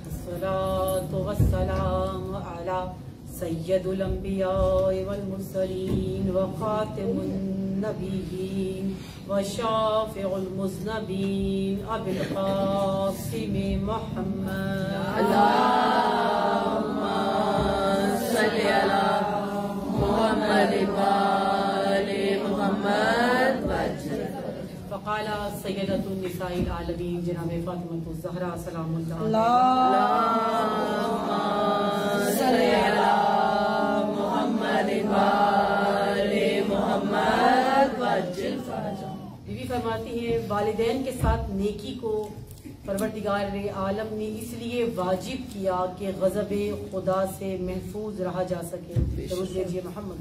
अस्सलातु वस्सलामु अला सय्यदुल अंबिया वल मुरसलीन व खातिमुन नबिय्यीन व शाफिउल मुज़नबीन अबिल क़ासिम मुहम्मद अल्लाहुम्मा सल्लि अला मुहम्मद व आलि मुहम्मद फ़क़ाला सय्यदतुन निसाइल आलमीन जनाब फ़ातिमा ज़हरा सलामुल्लाह अल्लाहुम्मा सल्लि अला मुहम्मद व आलि मुहम्मद वज्जिल फरजा। बीवी फरमाती है, वालिदैन के साथ नेकी को परवरदिगार आलम ने इसलिए वाजिब किया कि गज़ब खुदा से महफूज रहा जा सके। जरूर दीजिए मोहम्मद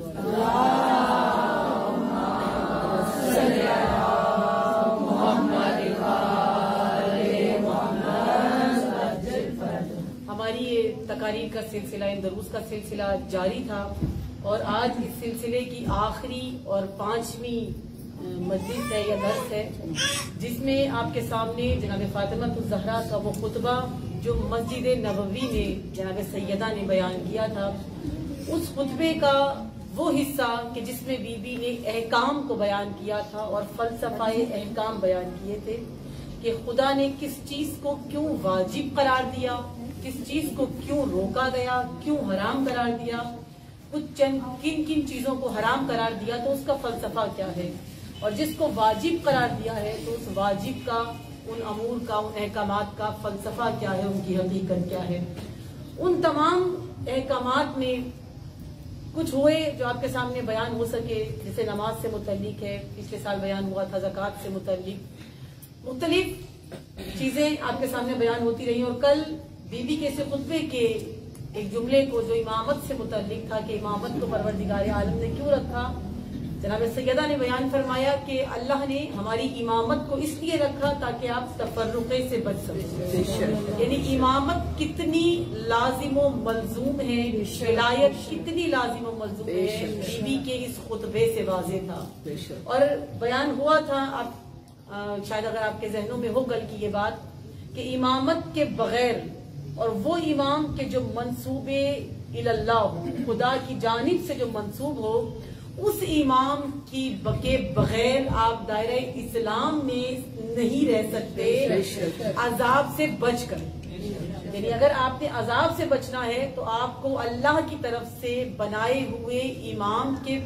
हमारी ये तकारीर का सिलसिला, इन दरूस का सिलसिला जारी था और आज इस सिलसिले की आखिरी और 5वीं मजलिस है या दर्स है, जिसमें आपके सामने जनाब फातिमा ज़हरा का वो खुतबा जो मस्जिद नबवी में जनाब सैयदा ने बयान किया था, उस खुतबे का वो हिस्सा कि जिसमें बीबी ने अहकाम को बयान किया था और फलसफाए अहकाम बयान किए थे कि खुदा ने किस चीज को क्यों वाजिब करार दिया, किस चीज को क्यों रोका गया, क्यों हराम करार दिया, किन किन चीजों को हराम करार दिया, तो उसका फलसफा क्या है, और जिसको वाजिब करार दिया है तो उस वाजिब का, उन अमूर का, उन अहकामात का फलसफा क्या है, उनकी हकीकत क्या है। उन तमाम अहकामात में कुछ हुए जो आपके सामने बयान हो सके, जैसे नमाज से मुतल्लिक है, पिछले साल बयान हुआ था, ज़कात से मुतल्लिक मुख्तलिफ चीजें आपके सामने बयान होती रही। और कल बीबी के इस खुतबे के एक जुमले को जो इमामत से मुतल्लिक था कि इमामत को परवरदिगार आलम ने क्यों रखा, जनाब सैयदा ने बयान फरमाया कि अल्लाह ने हमारी इमामत को इसलिए रखा ताकि आप तफर्रुक़े से बच सकें। यानी इमामत कितनी लाजिम मलजूम है, विलायत कितनी लाजिम मलजूम है, बीबी के इस खुतबे से वाज़ेह था। और बयान हुआ था, आप शायद अगर आपके जहनों में हो कल की ये बात, कि इमामत के बगैर और वो इमाम के जो मंसूबे इल्लाह हो, खुदा की जानिब से जो मंसूब हो, उस इमाम की के बगैर आप दायरे इस्लाम में नहीं रह सकते अजाब से बचकर। यानी अगर आपने अजाब से बचना है तो आपको अल्लाह की तरफ से बनाए हुए इमाम के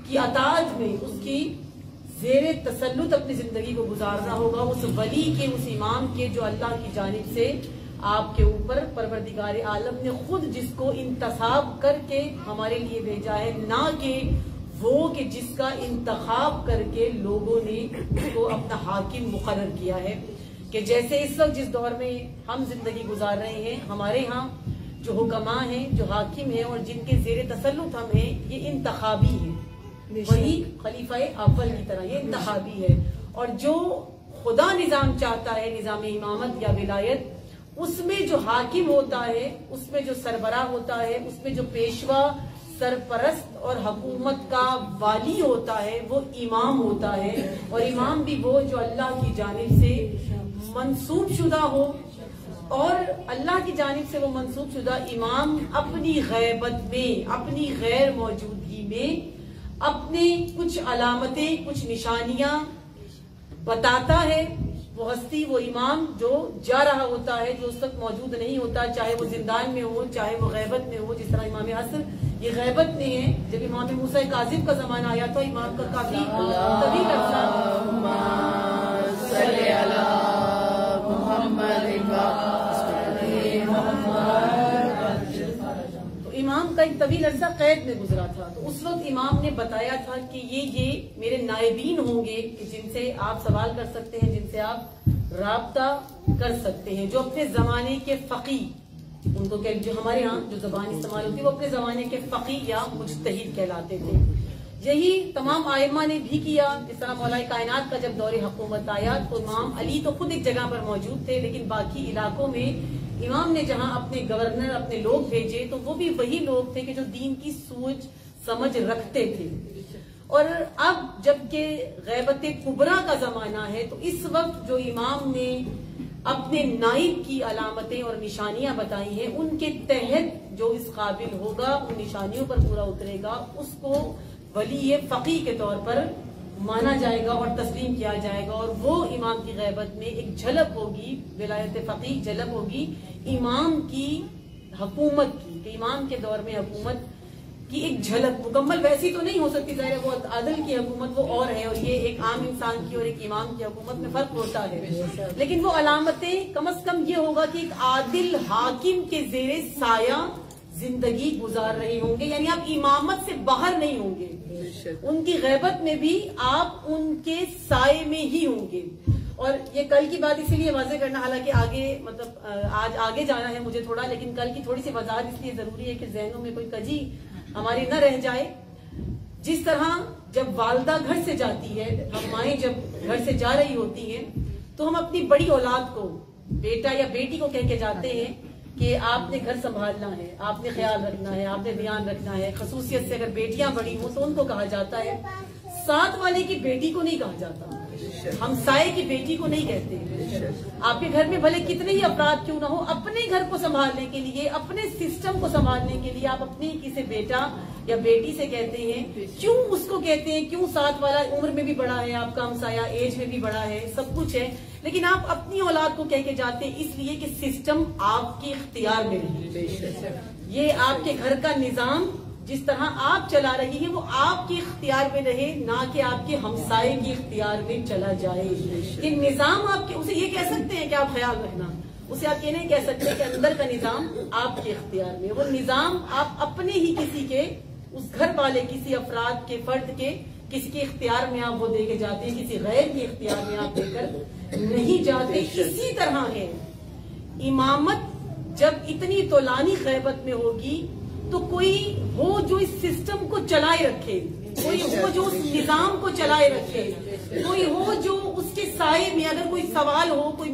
की अताअत में, उसकी ज़ेरे तसल्लुत अपनी जिंदगी को गुजारना होगा, उस वली के, उस इमाम के जो अल्लाह की जानिब से आपके ऊपर परवरदिगार आलम ने खुद जिसको इंतखाब करके हमारे लिए भेजा है, ना कि वो कि जिसका इंतखाब करके लोगों ने उसको अपना हाकिम मुकर्रर किया है। कि जैसे इस वक्त जिस दौर में हम जिंदगी गुजार रहे हैं, हमारे यहाँ जो हुक्मा हैं, जो हाकिम हैं और जिनके ज़ेरे तसल्लुत हम हैं, ये इंतखाबी है, वही खलीफा अव्वल की तरह ये इंतखाबी है। और जो खुदा निजाम चाहता है, निजाम इमामत या विलायत, उसमें जो हाकिम होता है, उसमें जो सरबराह होता है, उसमें जो पेशवा, सरपरस्त और हुकूमत का वाली होता है, वो इमाम होता है। और इमाम भी वो जो अल्लाह की जानिब से मंसूब शुदा हो, और अल्लाह की जानिब से वो मंसूब शुदा इमाम अपनी गैबत में, अपनी गैर मौजूदगी में अपने कुछ अलामतें, कुछ निशानियां बताता है। वो हस्ती, वो इमाम जो जा रहा होता है, जो उस वक्त मौजूद नहीं होता, चाहे वो जिंदान में हो, चाहे वो गैबत में हो। जिस तरह इमाम असर ये गैबत में है, जब इमाम मूसा काजिब का जमाना आया तो इमाम का काफी तभी करता इमाम का एक तवील अरसा कैद में गुजरा था। तो उस वक्त इमाम ने बताया था कि ये मेरे नायबीन होंगे कि जिनसे आप सवाल कर सकते हैं, जिनसे आप राब्ता कर सकते हैं, जो अपने जमाने के फकी, उनको जो हमारे यहाँ जो जबान इस्तेमाल होती है वो अपने जमाने के फकी या मुज्तहिद कहलाते थे। यही तमाम आइमा ने भी किया। जिस तरह मौलाए कायनात का जब दौरे हुकूमत आया तो इमाम अली तो खुद एक जगह पर मौजूद थे, लेकिन बाकी इलाकों में इमाम ने जहां अपने गवर्नर, अपने लोग भेजे तो वो भी वही लोग थे कि जो दीन की सूझ समझ रखते थे। और अब जबकि गैबत कुबरा का जमाना है तो इस वक्त जो इमाम ने अपने नाइब की अलामतें और निशानियां बताई हैं, उनके तहत जो इस काबिल होगा, उन निशानियों पर पूरा उतरेगा, उसको वली फकीह के तौर पर माना जाएगा और तस्लीम किया जाएगा। और वो इमाम की गैबत में एक झलक होगी, विलायत फकीह झलक होगी इमाम की हुकूमत की, कि इमाम के दौर में हुकूमत की एक झलक, मुकम्मल वैसी तो नहीं हो सकती, ज़ाहिर है वो अदल की हुकूमत वो और है, और ये एक आम इंसान की और एक इमाम की हुकूमत में फर्क होता है। लेकिन वो अलामतें कम से कम ये होगा कि एक आदिल हाकिम के जेरे साया जिंदगी गुजार रहे होंगे, यानी आप इमामत से बाहर नहीं होंगे, उनकी गैबत में भी आप उनके साये में ही होंगे। और ये कल की बात इसीलिए वाज़ेह करना, हालांकि आगे मतलब आज आगे जाना है मुझे थोड़ा, लेकिन कल की थोड़ी सी वजाहत इसलिए जरूरी है कि जहनों में कोई कजी हमारी न रह जाए। जिस तरह जब वालदा घर से जाती है, हम माएं जब घर से जा रही होती हैं, तो हम अपनी बड़ी औलाद को, बेटा या बेटी को कह के जाते हैं कि आपने घर संभालना है, आपने ख्याल रखना है, आपने ध्यान रखना है। खसूसियत से अगर बेटियां बड़ी हो तो उनको कहा जाता है, साथ वाले की बेटी को नहीं कहा जाता, हम साये की बेटी को नहीं कहते। आपके घर में भले कितने ही अफराद क्यों ना हो, अपने घर को संभालने के लिए, अपने सिस्टम को संभालने के लिए आप अपने किसी बेटा या बेटी से कहते हैं। क्यों उसको कहते हैं? क्यों? साथ वाला उम्र में भी बड़ा है, आपका हमसाया एज में भी बड़ा है, सब कुछ है, लेकिन आप अपनी औलाद को कह के जाते हैं इसलिए कि सिस्टम आपके इख्तियार में रहे। ये आपके घर का निजाम जिस तरह आप चला रही है वो आपके इख्तियार में रहे, ना कि आपके हमसाये के इख्तियार में चला जाए। ये निजाम आपके, उसे ये कह सकते हैं कि आप ख्याल रखना, उसे आप ये नहीं कह सकते कि अंदर का निजाम आपके इख्तियार में। वो निजाम आप अपने ही किसी के, उस घर वाले किसी अफराद के, फर्द के किसी के इख्तियार में आप वो दे के जाते हैं, किसी गैर के इख्तियार में आप देकर नहीं जाते। इसी तरह है इमामत, जब इतनी तोलानी गैबत में होगी तो कोई हो जो इस सिस्टम को चलाए रखे, कोई हो जो उस निजाम को चलाए रखे, कोई हो जो उसके साये में, अगर कोई सवाल हो, कोई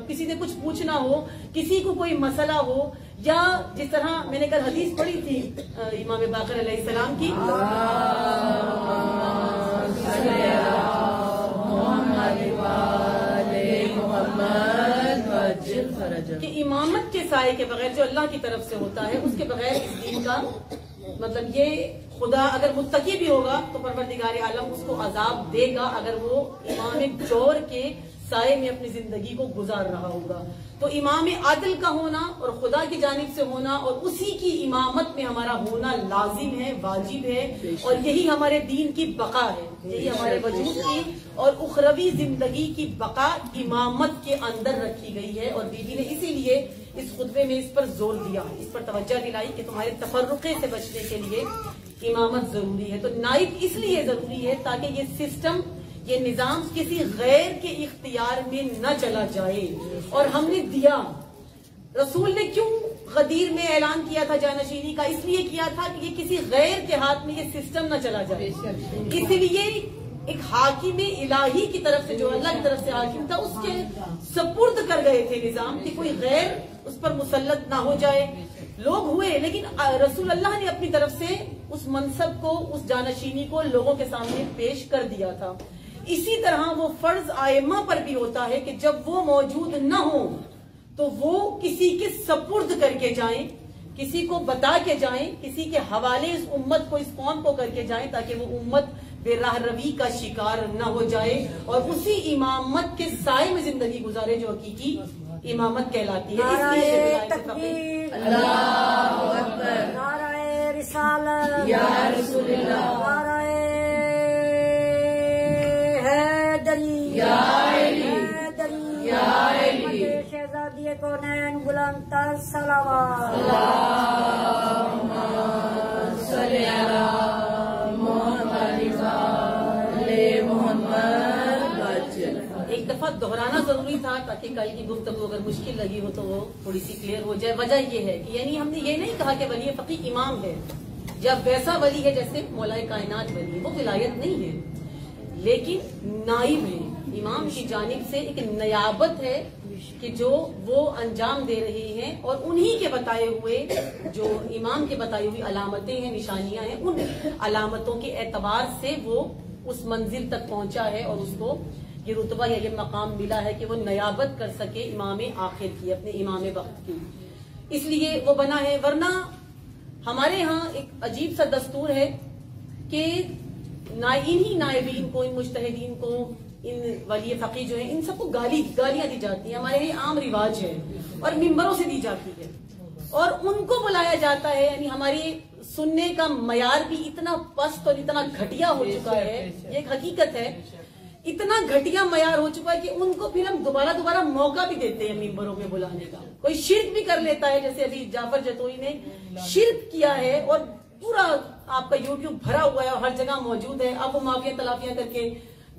किसी ने कुछ पूछना हो, किसी को कोई मसला हो, या जिस तरह मैंने कल हदीस पढ़ी थी इमाम बाकर अलैहिस्सलाम की, कि इमामत के साये के बगैर, जो अल्लाह की तरफ से होता है, उसके बगैर इस दीन का मतलब ये खुदा अगर मुत्तकी भी होगा तो परवरदिगार आलम उसको अजाब देगा अगर वो इमाम जोर के साये में अपनी जिंदगी को गुजार रहा होगा। तो इमाम आदिल का होना और खुदा की जानिब से होना और उसी की इमामत में हमारा होना लाजिम है, वाजिब है, और यही हमारे दीन की बका है, यही हमारे वजूद की और उखरवी जिंदगी की बका इमामत के अंदर रखी गई है। और बीबी ने इसीलिए इस खुतबे में इस पर जोर दिया, इस पर तवज्जो दिलाई कि तुम्हारे तफर्रुक़े से बचने के लिए इमामत जरूरी है। तो नाइब इसलिए जरूरी है ताकि ये सिस्टम, ये निजाम किसी गैर के इख्तियार में न चला जाए। और हमने दिया, रसूल ने क्यों गदीर में ऐलान किया था जानशीनी का? इसलिए किया था कि ये किसी गैर के हाथ में ये सिस्टम न चला जाए। इसलिए एक हाकिम इलाही की तरफ से, जो अल्लाह की तरफ से हाकिम था, उसके सपुर्द कर गए थे निजाम कि कोई गैर उस पर मुसल्लत ना हो जाए। लोग हुए, लेकिन रसूल अल्लाह ने अपनी तरफ से उस मनसब को, उस जानशीनी को लोगों के सामने पेश कर दिया था। इसी तरह वो फर्ज आयमा पर भी होता है कि जब वो मौजूद न हो तो वो किसी के सपुर्द करके जाएं, किसी को बता के जाएं, किसी के हवाले इस उम्मत को, इस कौम को करके जाएं, ताकि वो उम्मत बेराह रवी का शिकार न हो जाए और उसी इमामत के साए में जिंदगी गुजारे जो हकीकी इमामत कहलाती है। इसलिए अल्लाहु अकबर, नाराए रिसालत या रसूलल्लाह, नाराए हैदरी या अली, हैदरी, या अली, शहजादी को नैन बुलंद सलावत, अल्लाहुम्मा सल्ली अला एक दफा दोहराना जरूरी था ताकि कल की गुफ्तगू अगर मुश्किल लगी हो तो वो थोड़ी सी क्लियर हो जाए। वजह ये है कि यानी हमने ये नहीं कहा कि वली फकीह इमाम है, जब वैसा वली है जैसे मौलाए कायनात वली है, वो विलायत नहीं है, लेकिन नाइब है, इमाम की जानिब से एक नयाबत है कि जो वो अंजाम दे रहे हैं, और उन्हीं के बताए हुए, जो इमाम के बताई हुई अलामतें हैं, निशानियां हैं, उन अलामतों के एतबार से वो उस मंजिल तक पहुंचा है और उसको ये रुतबा या ये मकाम मिला है कि वो नयाबत कर सके इमाम आखिर की, अपने इमाम वक्त की, इसलिए वो बना है। वरना हमारे यहाँ एक अजीब सा दस्तूर है कि इन्हीं नायबीन को, इन मुज्तहिदीन को, इन वली फकीह जो है, इन सबको गालियां दी जाती हैं। हमारे यहाँ आम रिवाज है और मिंबरों से दी जाती है और उनको बुलाया जाता है। यानी हमारी सुनने का मयार भी इतना पस्त और इतना घटिया हो चुका है, ये एक हकीकत है, इतना घटिया मयार हो चुका है कि उनको फिर हम दोबारा मौका भी देते हैं मिंबरों पे बुलाने का। कोई शिर्क भी कर लेता है, जैसे अभी जाफर जतोई ने शिर्क किया है और पूरा आपका यूट्यूब भरा हुआ है और हर जगह मौजूद है। अब वो माफिया तलाफियां करके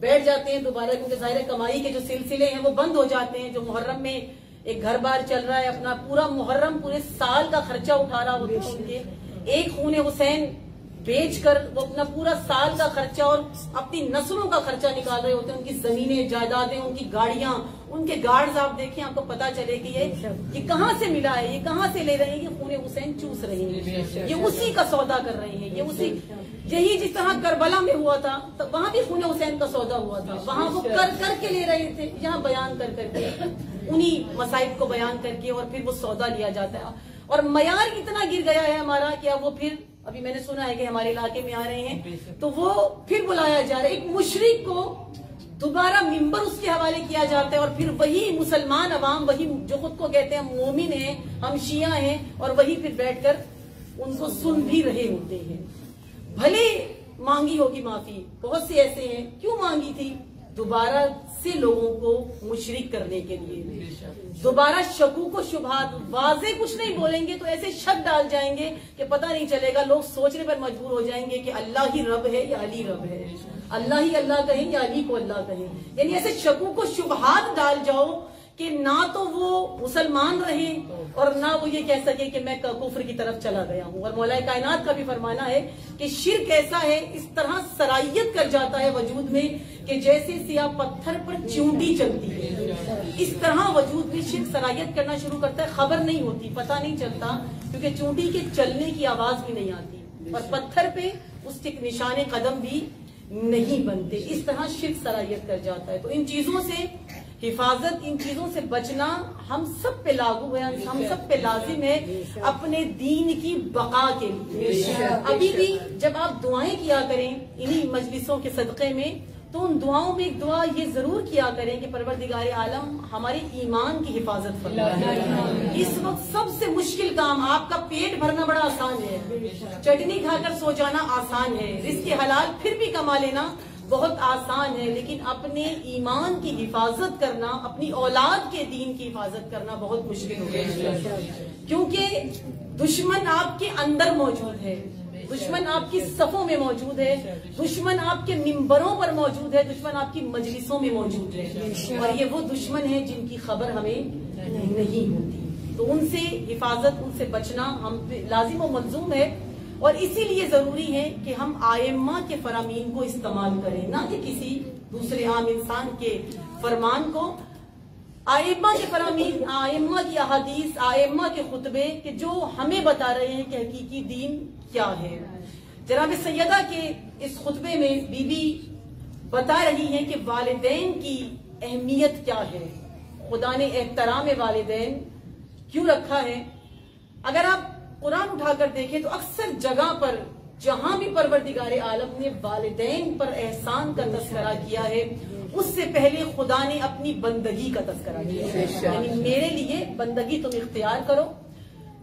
बैठ जाते हैं दोबारा, क्योंकि जाहिर कमाई के जो सिलसिले हैं वो बंद हो जाते हैं। जो मुहर्रम में एक घर बार चल रहा है, अपना पूरा मुहर्रम पूरे साल का खर्चा उठा रहा होता है उनके, एक खून हुसैन बेचकर वो अपना पूरा साल का खर्चा और अपनी नस्लों का खर्चा निकाल रहे होते हैं। उनकी जमीनें, जायदादें, उनकी गाड़ियां, उनके गार्ड्स आप देखें, आपको पता चले कि ये कहां से मिला है, ये कहां से ले रहे हैं, ये खून हुसैन चूस रहे हैं, ये उसी का सौदा कर रहे हैं, ये उसी, यही जिस तरह करबला में हुआ था तो वहां भी खून हुसैन का सौदा हुआ था, वहां वो कर के ले रहे थे, यहाँ बयान कर करके उन्हीं मसाइब को बयान करके और फिर वो सौदा लिया जाता है। और मयार इतना गिर गया है हमारा कि अब वो फिर, अभी मैंने सुना है कि हमारे इलाके में आ रहे हैं तो वो फिर बुलाया जा रहा है। एक मुशरिक को दोबारा मिंबर उसके हवाले किया जाता है और फिर वही मुसलमान अवाम, वही जो खुद को कहते हैं मोमिन हैं, हम शिया हैं, और वही फिर बैठकर उनको सुन भी रहे होते हैं। भले मांगी होगी माफी, बहुत से ऐसे हैं, क्यों मांगी थी? दोबारा से लोगों को मुशरिक करने के लिए, दोबारा शकूक व शुबहात, वाजे कुछ नहीं बोलेंगे तो ऐसे शक डाल जाएंगे कि पता नहीं चलेगा, लोग सोचने पर मजबूर हो जाएंगे कि अल्लाह ही रब है या अली रब है, अल्लाह ही अल्लाह कहें या अली को अल्लाह कहें। यानी ऐसे शकूक व शुबहात डाल जाओ कि ना तो वो मुसलमान रहे और ना वो ये कह सके कि मैं कुफ्र की तरफ चला गया हूँ। और मौला कायनात का भी फरमाना है कि शिर्क ऐसा है, इस तरह सरायत कर जाता है वजूद में कि जैसे सियाह पत्थर पर चींटी चलती है, इस तरह वजूद में शिर्क सरायत करना शुरू करता है। खबर नहीं होती, पता नहीं चलता, क्योंकि चींटी के चलने की आवाज भी नहीं आती और पत्थर पे उसके निशाने कदम भी नहीं बनते। इस तरह शिर्क सरायत कर जाता है। तो इन चीजों से हिफाजत, इन चीजों से बचना हम सब पे लागू है, हम सब पे लाजिम है अपने दीन की बका के लिए। अभी भी जब आप दुआएं किया करें इन्हीं मजलिसों के सदक़े में, तो उन दुआओं में एक दुआ ये जरूर किया करें कि परवरदिगार आलम हमारे ईमान की हिफाजत फरमाए। इस वक्त सबसे मुश्किल काम, आपका पेट भरना बड़ा आसान है, चटनी खाकर सो जाना आसान है, रिज़्क़ हलाल फिर भी कमा लेना बहुत आसान है, लेकिन अपने ईमान की हिफाजत करना, अपनी औलाद के दीन की हिफाजत करना बहुत मुश्किल हो गया, क्योंकि दुश्मन आपके अंदर मौजूद है, दुश्मन आपकी सफों में मौजूद है, दुश्मन आपके मिंबरों पर मौजूद है, दुश्मन आपकी मजलिसों में मौजूद है, और ये वो दुश्मन है जिनकी खबर हमें नहीं होती। तो उनसे हिफाजत, उनसे बचना हम लाजिम व मलजूम है। और इसीलिए जरूरी है कि हम आइम्मा के फरामीन को इस्तेमाल करें, ना कि किसी दूसरे आम इंसान के फरमान को। आइम्मा के फरामीन, आइम्मा की अहादीस, आइम्मा के खुतबे कि जो हमें बता रहे हैं कि हकीकी दीन क्या है। जनाब सैयदा के इस खुतबे में बीबी बता रही हैं कि वालिदैन की अहमियत क्या है, खुदा ने एहतराम वालिदैन क्यों रखा है। अगर आप कुरान उठाकर देखें तो अक्सर जगह पर जहां भी परवरदिगार आलम ने वालिदैन पर एहसान का तस्करा किया है, उससे पहले खुदा ने अपनी बंदगी का तस्करा किया है। यानी मेरे लिए बंदगी तुम इख्तियार करो।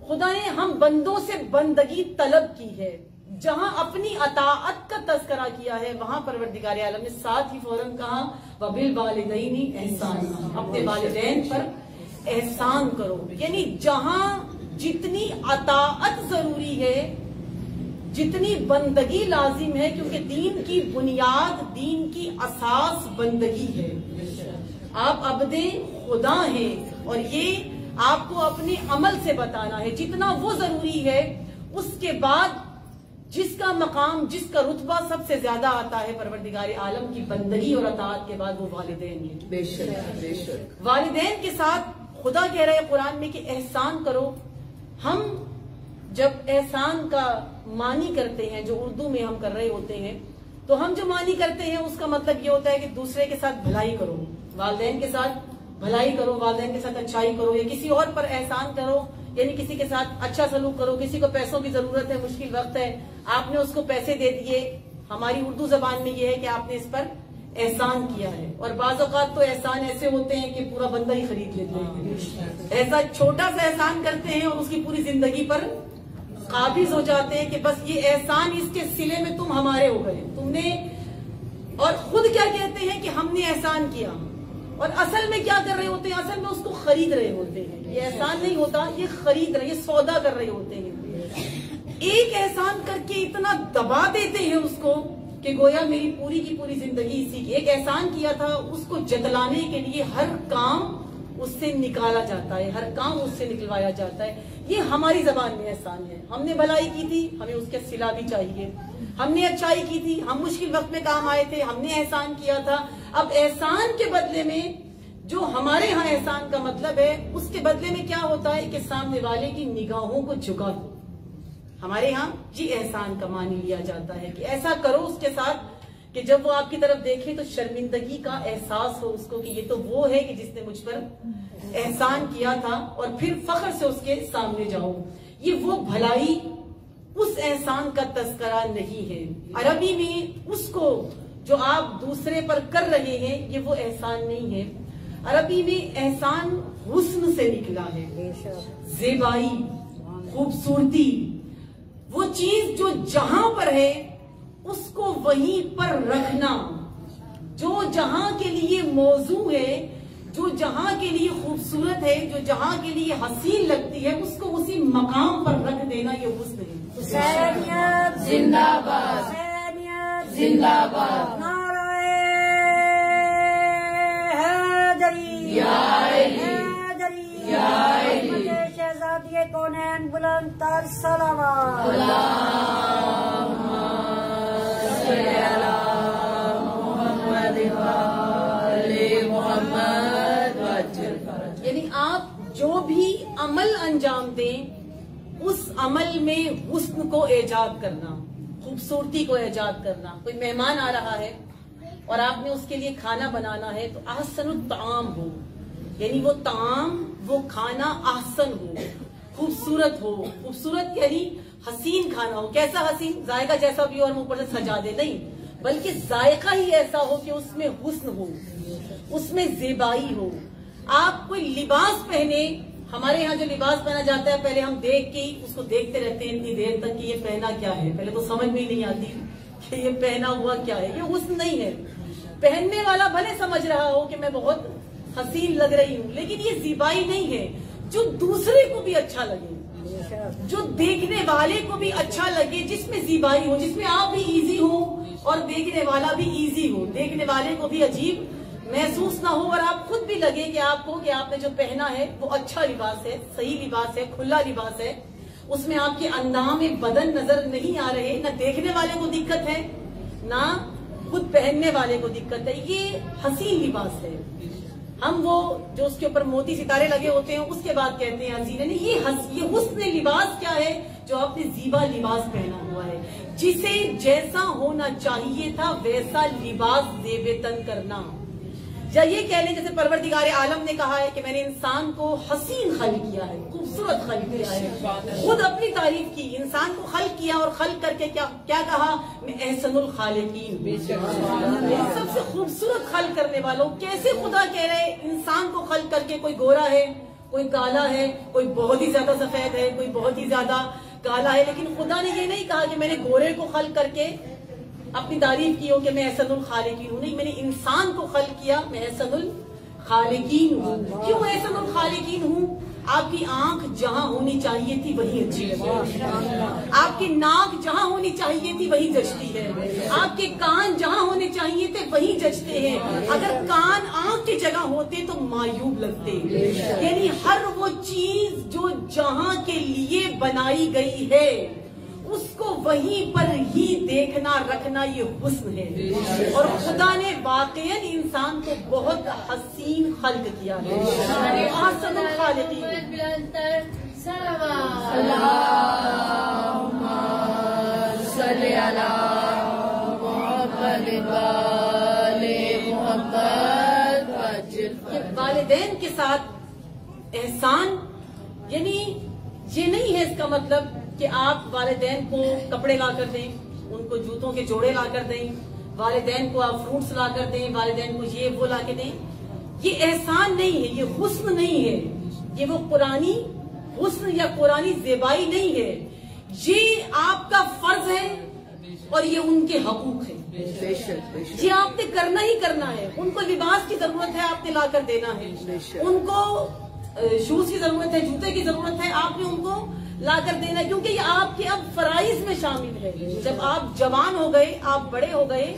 खुदा ने हम बंदों से बंदगी तलब की है। जहां अपनी अताअत का तस्करा किया है, वहां परवरदिगार आलम ने साथ ही फौरन कहा वबिल वालिदैनी एहसान, अपने वालिदैन पर एहसान करो। यानी जहां जितनी अताअत जरूरी है, जितनी बंदगी लाजिम है, क्योंकि दीन की बुनियाद, दीन की असास बंदगी है। आप अब्दे खुदा हैं और ये आपको अपने अमल से बताना है। जितना वो जरूरी है, उसके बाद जिसका मकाम, जिसका रुतबा सबसे ज्यादा आता है परवरदिगार आलम की बंदगी और अताअत के बाद, वो वालिदैन है। बेशक बेशक वालिदैन के साथ खुदा कह रहे हैं कुरान में कि एहसान करो। हम जब एहसान का मानी करते हैं, जो उर्दू में हम कर रहे होते हैं, तो हम जो मानी करते हैं उसका मतलब ये होता है कि दूसरे के साथ भलाई करो, वालिदैन के साथ भलाई करो, वालिदैन के साथ अच्छाई करो, या किसी और पर एहसान करो, यानी किसी के साथ अच्छा सलूक करो। किसी को पैसों की जरूरत है, मुश्किल वक्त है, आपने उसको पैसे दे दिए, हमारी उर्दू जबान में ये है कि आपने इस पर एहसान किया है। और बाज़ औक़ात तो एहसान ऐसे होते हैं कि पूरा बंदा ही खरीद लेते हैं। ऐसा छोटा सा एहसान करते हैं और उसकी पूरी जिंदगी पर काबिज हो जाते हैं कि बस ये एहसान, इसके सिले में तुम हमारे हो गए, तुमने। और खुद क्या कहते हैं कि हमने एहसान किया, और असल में क्या कर रहे होते हैं? असल में उसको खरीद रहे होते हैं। ये एहसान नहीं होता, ये खरीद रहे, ये सौदा कर रहे होते हैं। एक एहसान करके इतना दबा देते हैं उसको कि गोया मेरी पूरी की पूरी जिंदगी इसी की। एक एहसान किया था, उसको जतलाने के लिए हर काम उससे निकाला जाता है, हर काम उससे निकलवाया जाता है। ये हमारी जबान में एहसान है। हमने भलाई की थी, हमें उसके सिला भी चाहिए। हमने अच्छाई की थी, हम मुश्किल वक्त में काम आए थे, हमने एहसान किया था। अब एहसान के बदले में, जो हमारे यहाँ एहसान का मतलब है, उसके बदले में क्या होता है कि सामने वाले की निगाहों को झुका दो। हमारे यहाँ जी एहसान का मानी लिया जाता है कि ऐसा करो उसके साथ कि जब वो आपकी तरफ देखे तो शर्मिंदगी का एहसास हो उसको कि ये तो वो है कि जिसने मुझ पर एहसान किया था, और फिर फख्र से उसके सामने जाओ। ये वो भलाई, उस एहसान का तस्करा नहीं है। अरबी में उसको जो आप दूसरे पर कर रहे हैं, ये वो एहसान नहीं है। अरबी में एहसान हुस्न से निकला है, ज़ेबाई, खूबसूरती, वो चीज जो जहां पर है उसको वहीं पर रखना, जो जहां के लिए मौजू है, जो जहां के लिए खूबसूरत है, जो जहां के लिए हसीन लगती है, उसको उसी मकाम पर रख देना, ये हुस्न है। हुसैनियत जिंदाबाद, हुसैनियत जिंदाबाद, नाराए हैदरी, या अली, हैदरी, या अली, मुझे शहजादी कौनैन बुलंद तर सलावत। यानी आप जो भी अमल अंजाम दें, उस अमल में हुस्न को एजाद करना, खूबसूरती को एजाद करना। कोई मेहमान आ रहा है और आपने उसके लिए खाना बनाना है, तो आहसनुत ताम हो, यानी वो ताम, वो खाना आहसन हो, खूबसूरत हो। खूबसूरत यानी हसीन खाना हो। कैसा हसीन? जायका जैसा भी हो और ऊपर से सजा दे, नहीं, बल्कि जायका ही ऐसा हो कि उसमें हुस्न हो, उसमें ज़ेबाई हो। आप कोई लिबास पहने, हमारे यहाँ जो लिबास पहना जाता है, पहले हम देख के उसको देखते रहते हैं इतनी देर तक कि ये पहना क्या है। पहले तो समझ में ही नहीं आती कि ये पहना हुआ क्या है। ये हुस्न नहीं है। पहनने वाला भले समझ रहा हो कि मैं बहुत हसीन लग रही हूँ, लेकिन ये ज़ेबाई नहीं है जो दूसरे को भी अच्छा लगे, जो देखने वाले को भी अच्छा लगे, जिसमें ज़ेबाई हो, जिसमें आप भी इजी हो और देखने वाला भी इजी हो, देखने वाले को भी अजीब महसूस ना हो और आप खुद भी लगे कि आपको कि आपने जो पहना है वो अच्छा लिबास है, सही लिबास है, खुला लिबास है। उसमें आपके अंदाम बदन नजर नहीं आ रहे, ना देखने वाले को दिक्कत है, ना खुद पहनने वाले को दिक्कत है। ये हसीन लिबास है। हम वो जो उसके ऊपर मोती सितारे लगे होते हैं उसके बाद कहते हैं हसीन। नहीं, ये हुस्न लिबास क्या है? जो आपने ज़ीबा लिबास पहना हुआ है, जिसे जैसा होना चाहिए था वैसा लिबास ज़ेबतन करना। या ये कह लें जैसे परवरदिगार आलम ने कहा है कि मैंने इंसान को हसीन खल किया है, खूबसूरत खल किया है। खुद अपनी तारीफ की, इंसान को खल किया और खल करके क्या कहा? मैं एहसनुल खालिकीन, सबसे खूबसूरत खल करने वालों। कैसे खुदा कह रहे इंसान को खल करके? कोई गोरा है, कोई काला है, कोई बहुत ही ज्यादा सफेद है, कोई बहुत ही ज्यादा काला है, लेकिन खुदा ने ये नहीं कहा कि मैंने गोरे को खल करके अपनी तारीफ की हो कि मैं एहसनुल खालिकीन हूं। नहीं, मैंने इंसान को खल किया, मैं एहसनुल खालिकीन हूं। क्यों एहसनुल खालिकीन हूं? आपकी आंख जहां होनी चाहिए थी वही अच्छी है, आपकी नाक जहां होनी चाहिए थी वही जचती है, आपके कान जहां होने चाहिए थे वही जचते हैं। अगर कान आंख की जगह होते तो मायूब लगते। यानी हर वो चीज जो जहां के लिए बनाई गई है उसको वहीं पर ही देखना रखना, ये हुस्न है। और खुदा ने वाकईन इंसान को बहुत हसीन खल्क किया है। हसनुल खालिकीन। अल्लाहुम्मा सल्ली अला मुहम्मद। साथ एहसान, यानी ये नहीं है इसका मतलब कि आप वालिदैन को कपड़े ला कर दें, उनको जूतों के जोड़े ला कर दें, वालिदैन को आप फ्रूट्स ला कर दें, वालिदैन को ये वो ला के दें। ये एहसान नहीं है, ये हुस्न नहीं है, ये वो पुरानी हुस्न या पुरानी ज़ेबाई नहीं है। ये आपका फर्ज है और ये उनके हकूक है। ये आपने करना ही करना है। उनको लिबास की जरूरत है, आपने ला कर देना है। उनको शूज की जरूरत है, जूते की जरूरत है, आपने उनको ला कर देना, क्योंकि ये आपके अब फराइज में शामिल है। जब आप जवान हो गए, आप बड़े हो गए,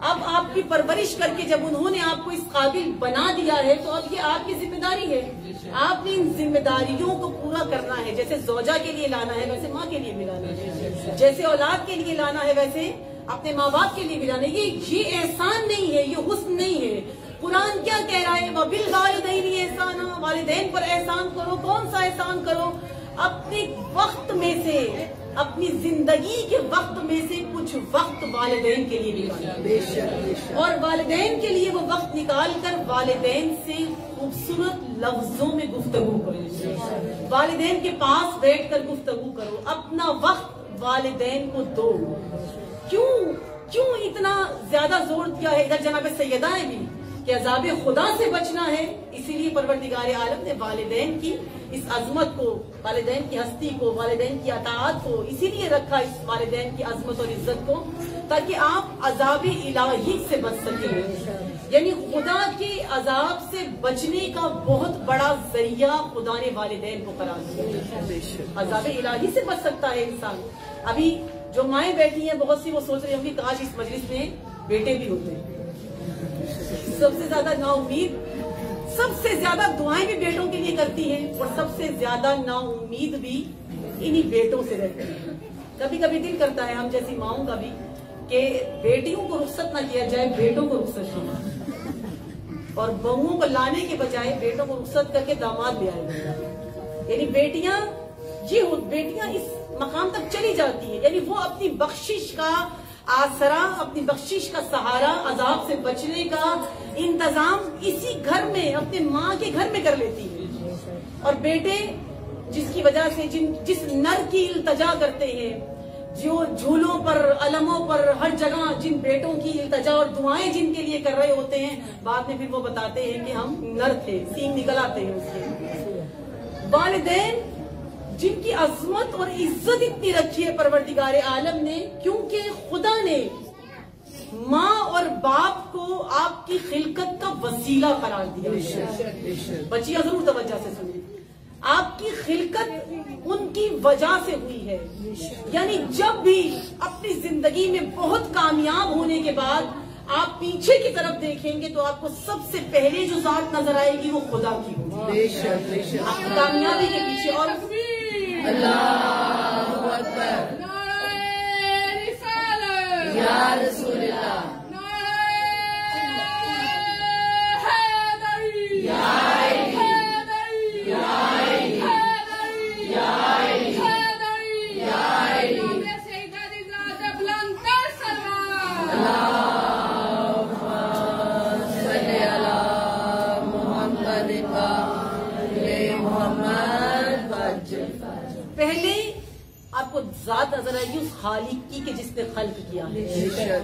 अब आपकी परवरिश करके जब उन्होंने आपको इस काबिल बना दिया है, तो अब ये आपकी जिम्मेदारी है। आपने इन जिम्मेदारियों को पूरा करना है। जैसे ज़ौजा के लिए लाना है, वैसे माँ के लिए भी लाना है। जैसे औलाद के लिए लाना है, वैसे अपने माँ बाप के लिए भी लाना है। ये एहसान नहीं है, ये हुस्न नहीं है। कुरान क्या कह रहा है? वबिल वालिदैनि एहसाना, वालिदैन पर एहसान करो। कौन सा एहसान करो? अपने वक्त में से, अपनी जिंदगी के वक्त में से कुछ वक्त वालिदैन के लिए निकालो, और वालिदैन के लिए वो वक्त निकाल कर वालिदैन से खूबसूरत लफ्जों में गुफ्तगू करो, वालिदैन के पास बैठकर गुफ्तगू करो, अपना वक्त वालिदैन को दो। क्यों इतना ज्यादा जोर दिया है? इधर जनाब सैयदा है भी कि अज़ाब खुदा से बचना है, इसीलिए परवरदिगार आलम ने वालिदैन की इस अजमत को, वालिदैन की हस्ती को, वालिदैन की अताअत को इसीलिए रखा, इस वालिदैन की अजमत और इज्जत को, ताकि आप अज़ाब इलाही से बच सकें। यानी खुदा के अजाब से बचने का बहुत बड़ा जरिया खुदा ने वालिदैन को करार दिया। अज़ाब इलाही से बच सकता है इंसान। अभी जो माएँ बैठी हैं बहुत सी, वो सोच रही होंगी काश इस मजलिस में बेटे भी होते। सबसे ज्यादा नाउम्मीद, सबसे ज्यादा दुआएं भी बेटों के लिए करती हैं, और सबसे ज्यादा नाउम्मीद भी इन्हीं बेटों से रहते हैं। कभी कभी दिल करता है हम जैसी माओं का भी कि बेटियों को रुखसत ना किया जाए, बेटों को रुखसत किया, और बहुओं को लाने के बजाय बेटों को रुखसत करके दामाद ले आए। यानी बेटियां इस मकाम तक चली जाती है, यानी वो अपनी बख्शिश का आसरा, अपनी बख्शिश का सहारा, अजाब से बचने का इंतजाम इसी घर में, अपने माँ के घर में कर लेती है। और बेटे जिसकी वजह से जिस नर की इल्तजा करते हैं, जो झूलों पर, अलमों पर, हर जगह जिन बेटों की इल्तजा और दुआएं जिनके लिए कर रहे होते हैं, बाद में फिर वो बताते हैं कि हम नर थे, सींग निकल आते हैं उसके। वालिदैन जिनकी अजमत और इज्जत इतनी रखी है परवरदिगार आलम ने, क्योंकि खुदा ने माँ और बाप को आपकी खिलकत का वसीला करार दिया। बच्चियां जरूर तवज्जो से सुनिए, आपकी खिलकत उनकी वजह से हुई है। यानी जब भी अपनी जिंदगी में बहुत कामयाब होने के बाद आप पीछे की तरफ देखेंगे, तो आपको सबसे पहले जो जात नजर आएगी वो खुदा की होगी। आपकी कामयाबी के पीछे। और अल्लाहु अकबर, या रसूलल्लाह, पहले आपको जात नजर आएगी उस खालिक की कि जिसने खल्क किया है,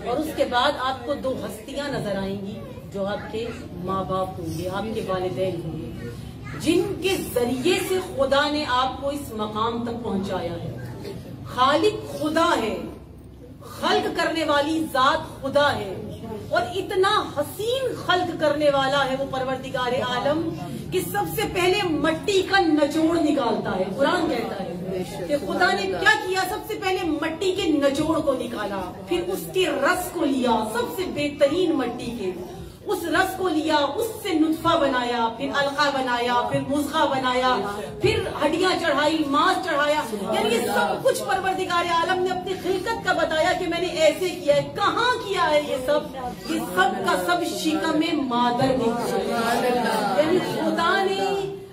और उसके बाद आपको दो हस्तियां नजर आएंगी जो आपके माँ बाप होंगे, आपके वालिदैन होंगे, जिनके जरिए से खुदा ने आपको इस मकाम तक पहुंचाया है। खालिक खुदा है, खल्क करने वाली जात खुदा है, और इतना हसीन खल्क करने वाला है वो परवरदिगार आलम कि सबसे पहले मट्टी का नचोड़ निकालता है। कुरान कहता है कि खुदा ने क्या किया, सबसे पहले मट्टी के नचोड़ को निकाला, फिर उसके रस को लिया, सबसे बेहतरीन मट्टी के उस रस को लिया, उससे नुत्फा बनाया, फिर अलका बनाया, फिर मुज़गा बनाया, फिर हड्डियां चढ़ाई, मांस चढ़ाया। यानी ये सब कुछ परवरदिगार आलम ने अपनी खिलकत का बताया कि मैंने ऐसे किया है। कहाँ किया है ये सब का सब शिकमे मादर ने किया। यानी खुदा ने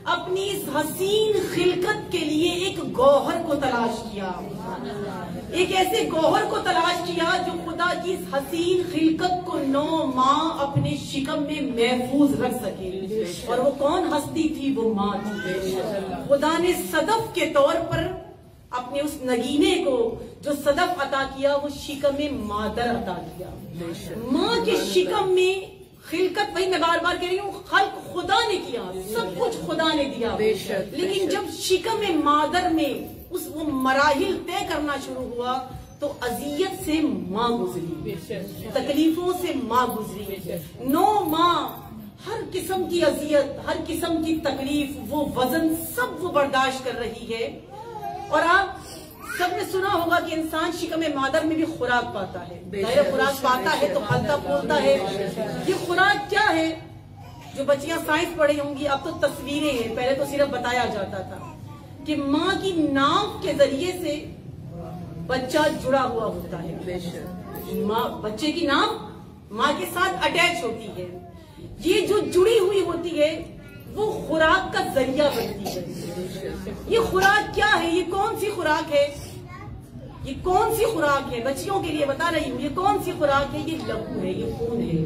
अपनी इस हसीन खिलकत के लिए एक गौहर को तलाश किया, एक ऐसे गौहर को तलाश किया जो खुदा की इस हसीन खिलकत को 9 माह अपने शिकम में महफूज रख सके। और वो कौन हस्ती थी? वो माँ थी। खुदा ने सदफ के तौर पर अपने उस नगीने को जो सदफ अता किया वो शिकम में मादर अता किया। माँ के शिकम में खिलकत, वही मैं बार बार कह रही हूँ, खल्क खुदा ने किया, सब कुछ खुदा ने दिया। लेकिन जब शिकम में मादर में वो मराहिल तय करना शुरू हुआ तो अजियत से माँ गुजरी, तकलीफों से माँ गुजरी। 9 माह हर किस्म की अजियत, हर किस्म की तकलीफ, वो वजन सब वो बर्दाश्त कर रही है। और आप सबने सुना होगा कि इंसान शिकम मादर में भी खुराक पाता है, खुराक पाता है तो फलता फूलता है। ये खुराक क्या है? जो बच्चियां साइंस पढ़ी होंगी, अब तो तस्वीरें हैं, पहले तो सिर्फ बताया जाता था कि माँ की नाक के जरिए से बच्चा जुड़ा हुआ होता है। माँ, बच्चे की नाक माँ के साथ अटैच होती है। ये जो जुड़ी हुई होती है वो खुराक का जरिया बनती है। ये खुराक क्या है? ये कौन सी खुराक है? ये कौन सी खुराक है? बच्चियों के लिए बता रही हूँ, ये कौन सी खुराक है? ये लहू है, ये खून है।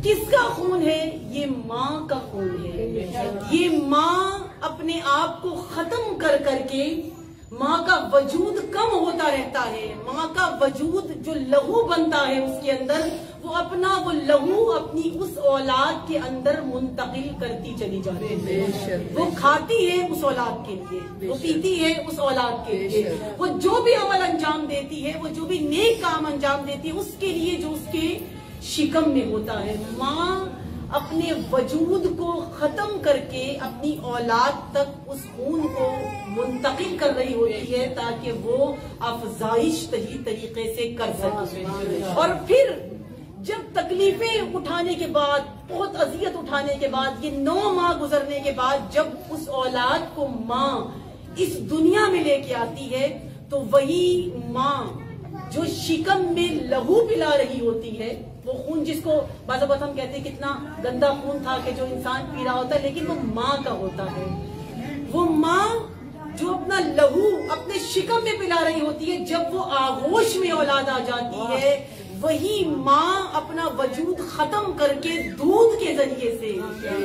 किसका खून है? ये माँ का खून है। ये माँ अपने आप को खत्म कर करके, माँ का वजूद कम होता रहता है, माँ का वजूद जो लहू बनता है उसके अंदर, वो अपना वो लहू अपनी उस औलाद के अंदर मुंतकिल करती चली जाती है। वो खाती है उस औलाद के लिए, वो पीती है उस औलाद के लिए, वो जो भी अमल अंजाम देती है, वो जो भी नेक काम अंजाम देती है उसके लिए जो उसके शिकम में होता है। माँ अपने वजूद को खत्म करके अपनी औलाद तक उस खून को मुंतकिल कर रही होती है ताकि वो अफजाइश सही तरीके से कर सके। और फिर जब तकलीफें उठाने के बाद, बहुत अजियत उठाने के बाद, ये 9 माह गुजरने के बाद जब उस औलाद को माँ इस दुनिया में लेके आती है तो वही माँ जो शिकम में लहू पिला रही होती है, वो खून जिसको बाज़ हम कहते हैं कितना गंदा खून था कि जो इंसान पी रहा होता है, लेकिन वो माँ का होता है। वो माँ जो अपना लहू अपने शिकम में पिला रही होती है, जब वो आगोश में औलाद आ जाती है, वही माँ अपना वजूद खत्म करके दूध के जरिए से,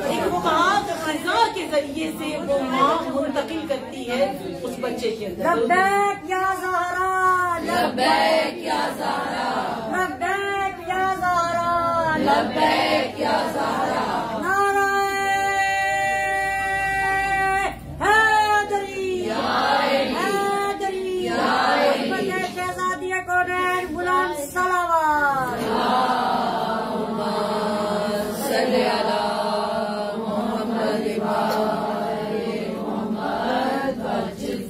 एक खास ग़िज़ा के जरिए से वो माँ मुंतकिल करती है उस बच्चे के अंदर। लब्बैक या ज़हरा, लब्बैक या ज़हरा, लब्बैक या ज़हरा, लब्बैक या ज़हरा।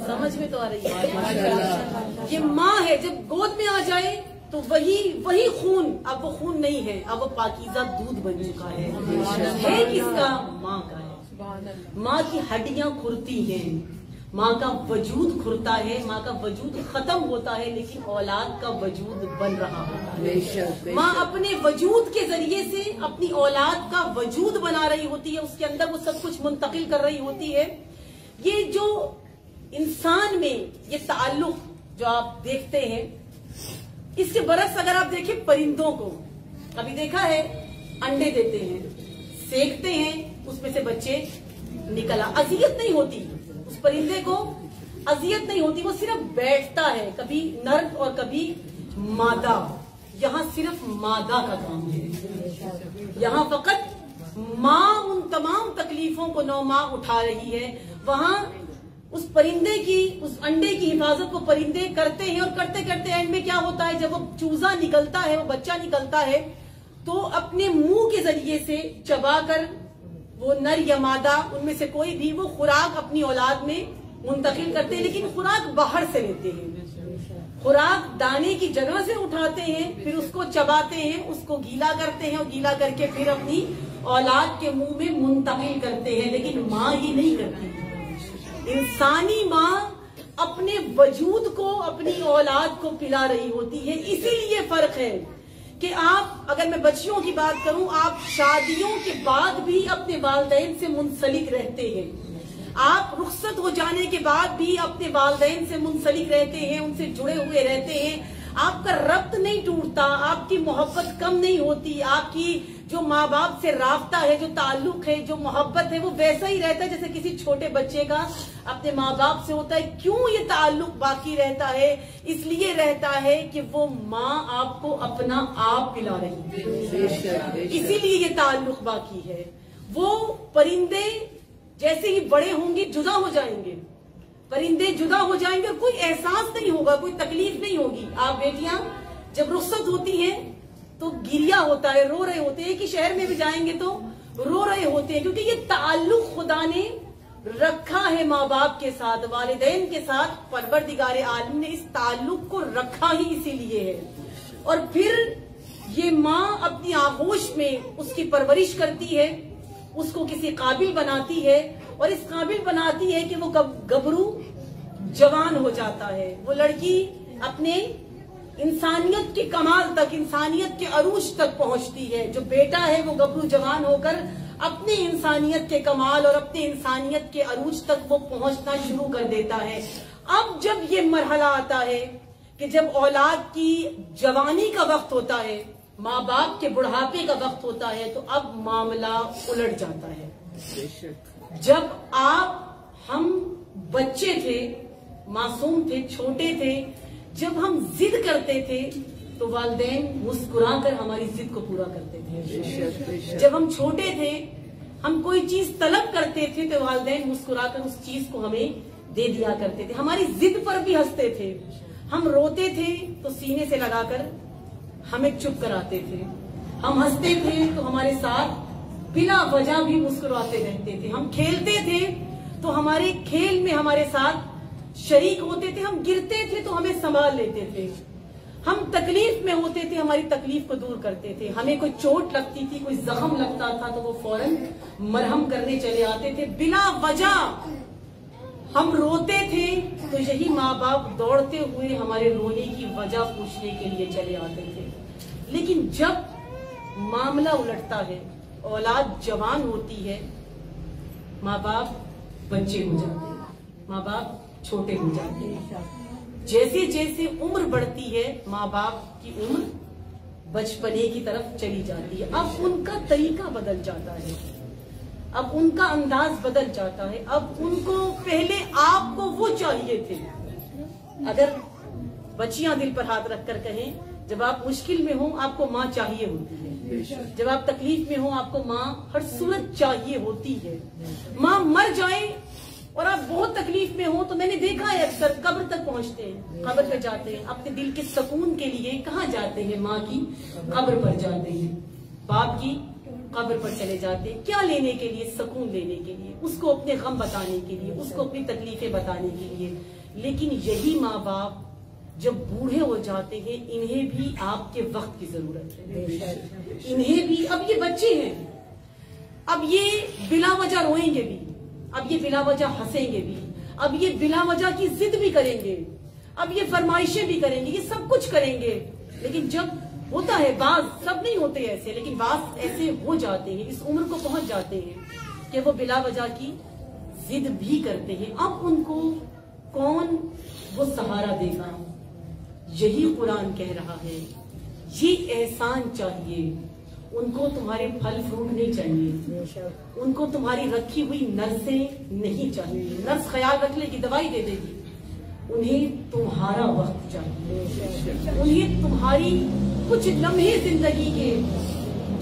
समझ में तो आ रही है? ये माँ है, जब गोद में आ जाए तो वही खून, अब वो खून नहीं है, अब वो पाकीज़ा दूध बन चुका है। किसका? माँ का है। माँ की हड्डियां खुरती हैं, माँ का वजूद खुरता है, माँ का वजूद खत्म होता है, लेकिन औलाद का वजूद बन रहा होता है। माँ अपने वजूद के जरिए से अपनी औलाद का वजूद बना रही होती है, उसके अंदर वो सब कुछ मुंतकिल कर रही होती है। ये जो इंसान में ये ताल्लुक जो आप देखते हैं, इसके बरस अगर आप देखें परिंदों को, कभी देखा है? अंडे देते हैं, सेकते हैं, उसमें से बच्चे निकला, अजियत नहीं होती उस परिंदे को, अजियत नहीं होती, वो सिर्फ बैठता है, कभी नर और कभी मादा। यहाँ सिर्फ मादा का काम है, यहाँ फकत माँ उन तमाम तकलीफों को 9 माह उठा रही है। वहाँ उस परिंदे की, उस अंडे की हिफाजत को परिंदे करते हैं, और करते करते एंड में क्या होता है, जब वो चूजा निकलता है, वो बच्चा निकलता है, तो अपने मुंह के जरिए से चबाकर वो नर या मादा, उनमें से कोई भी, वो खुराक अपनी औलाद में मुंतकिल करते हैं, लेकिन खुराक बाहर से लेते हैं। खुराक दाने की जगह से उठाते हैं, फिर उसको चबाते हैं, उसको गीला करते हैं, और गीला करके फिर अपनी औलाद के मुंह में मुंतकिल करते हैं, लेकिन माँ ही नहीं करती। इंसानी माँ अपने वजूद को अपनी औलाद को पिला रही होती है। इसीलिए फर्क है कि आप, अगर मैं बच्चियों की बात करूं, आप शादियों के बाद भी अपने वालिदैन से मुंसलिक रहते हैं, आप रुखसत हो जाने के बाद भी अपने वालिदैन से मुंसलिक रहते हैं, उनसे जुड़े हुए रहते हैं, आपका रब्त नहीं टूटता, आपकी मोहब्बत कम नहीं होती, आपकी जो माँ बाप से राब्ता है, जो ताल्लुक है, जो मोहब्बत है, वो वैसा ही रहता है जैसे किसी छोटे बच्चे का अपने माँ बाप से होता है। क्यों ये ताल्लुक बाकी रहता है? इसलिए रहता है कि वो माँ आपको अपना आप पिला रही है, इसीलिए ये ताल्लुक बाकी है। वो परिंदे जैसे ही बड़े होंगे जुदा हो जाएंगे, परिंदे जुदा हो जाएंगे और कोई एहसास नहीं होगा, कोई तकलीफ नहीं होगी। आप बेटियां जब रुखसत होती हैं तो गिरिया होता है, रो रहे होते हैं, कि शहर में भी जाएंगे तो रो रहे होते हैं, क्योंकि ये ताल्लुक खुदा ने रखा है माँ बाप के साथ, वालिदैन के साथ। परवरदिगारे आलम ने इस ताल्लुक को रखा ही इसीलिए है। और फिर ये माँ अपनी आगोश में उसकी परवरिश करती है, उसको किसी काबिल बनाती है, और इस काबिल बनाती है कि वो गबरू जवान हो जाता है। वो लड़की अपने इंसानियत के कमाल तक, इंसानियत के अरूज तक पहुंचती है। जो बेटा है वो गबरू जवान होकर अपनी इंसानियत के कमाल और अपने इंसानियत के अरूज तक वो पहुंचना शुरू कर देता है। अब जब ये मरहला आता है कि जब औलाद की जवानी का वक्त होता है, माँ बाप के बुढ़ापे का वक्त होता है, तो अब मामला उलट जाता है। जब हम बच्चे थे, मासूम थे, छोटे थे, जब हम जिद करते थे तो वालिदैन मुस्कुराकर हमारी जिद को पूरा करते थे। जब हम छोटे थे, हम कोई चीज तलब करते थे तो वालिदैन मुस्कुराकर उस चीज को हमें दे दिया करते थे। हमारी जिद पर भी हंसते थे। हम रोते थे तो सीने से लगाकर हमें चुप कराते थे। हम हंसते थे तो हमारे साथ बिना वजह भी मुस्कुराते रहते थे। हम खेलते थे तो हमारे खेल में हमारे साथ शरीक होते थे। हम गिरते थे तो हमें संभाल लेते थे। हम तकलीफ में होते थे, हमारी तकलीफ को दूर करते थे। हमें कोई चोट लगती थी, कोई जख्म लगता था तो वो फौरन मरहम करने चले आते थे। बिना वजह हम रोते थे तो यही माँ बाप दौड़ते हुए हमारे रोने की वजह पूछने के लिए चले आते थे। लेकिन जब मामला उलटता है, औलाद जवान होती है, माँ बाप बच्चे हो जाते हैं, माँ बाप छोटे हो जाते हैं। जैसे जैसे उम्र बढ़ती है, माँ बाप की उम्र बचपने की तरफ चली जाती है। अब उनका तरीका बदल जाता है, अब उनका अंदाज बदल जाता है। अब उनको पहले आपको वो चाहिए थे। अगर बच्चियां दिल पर हाथ रखकर कहें, जब आप मुश्किल में हो आपको माँ चाहिए होती है, जब आप तकलीफ में हो आपको माँ हर सूरत चाहिए होती है। माँ मर जाए और आप बहुत तकलीफ में हो तो मैंने देखा है अक्सर कब्र तक पहुंचते हैं, कब्र पर जाते हैं, अपने दिल के सुकून के लिए कहाँ जाते हैं? माँ की कब्र पर जाते हैं, बाप की कब्र पर चले जाते हैं। क्या लेने के लिए? सुकून लेने के लिए, उसको अपने गम बताने के लिए, उसको अपनी तकलीफें बताने के लिए। लेकिन यही माँ बाप जब बूढ़े हो जाते हैं, इन्हें भी आपके वक्त की जरूरत है। इन्हें भी, अब ये बच्चे हैं, अब ये बिला वजह रोएंगे भी, अब ये बिला वजह हंसेंगे भी, अब ये बिला वजह की जिद भी करेंगे, अब ये फरमाइशें भी करेंगे, ये सब कुछ करेंगे। लेकिन जब होता है, बाज सब नहीं होते ऐसे, लेकिन बाज ऐसे हो जाते हैं, इस उम्र को पहुंच जाते हैं कि वो बिला वजह की जिद भी करते हैं। अब उनको कौन वो सहारा देगा? यही कुरान कह रहा है, ये एहसान चाहिए। उनको तुम्हारे फल फ्रूट नहीं चाहिए, उनको तुम्हारी रखी हुई नर्सें नहीं चाहिए। नर्स ख्याल रख लेगी, दवाई दे देगी। उन्हें तुम्हारा वक्त चाहिए, उन्हें तुम्हारी कुछ लम्हे जिंदगी के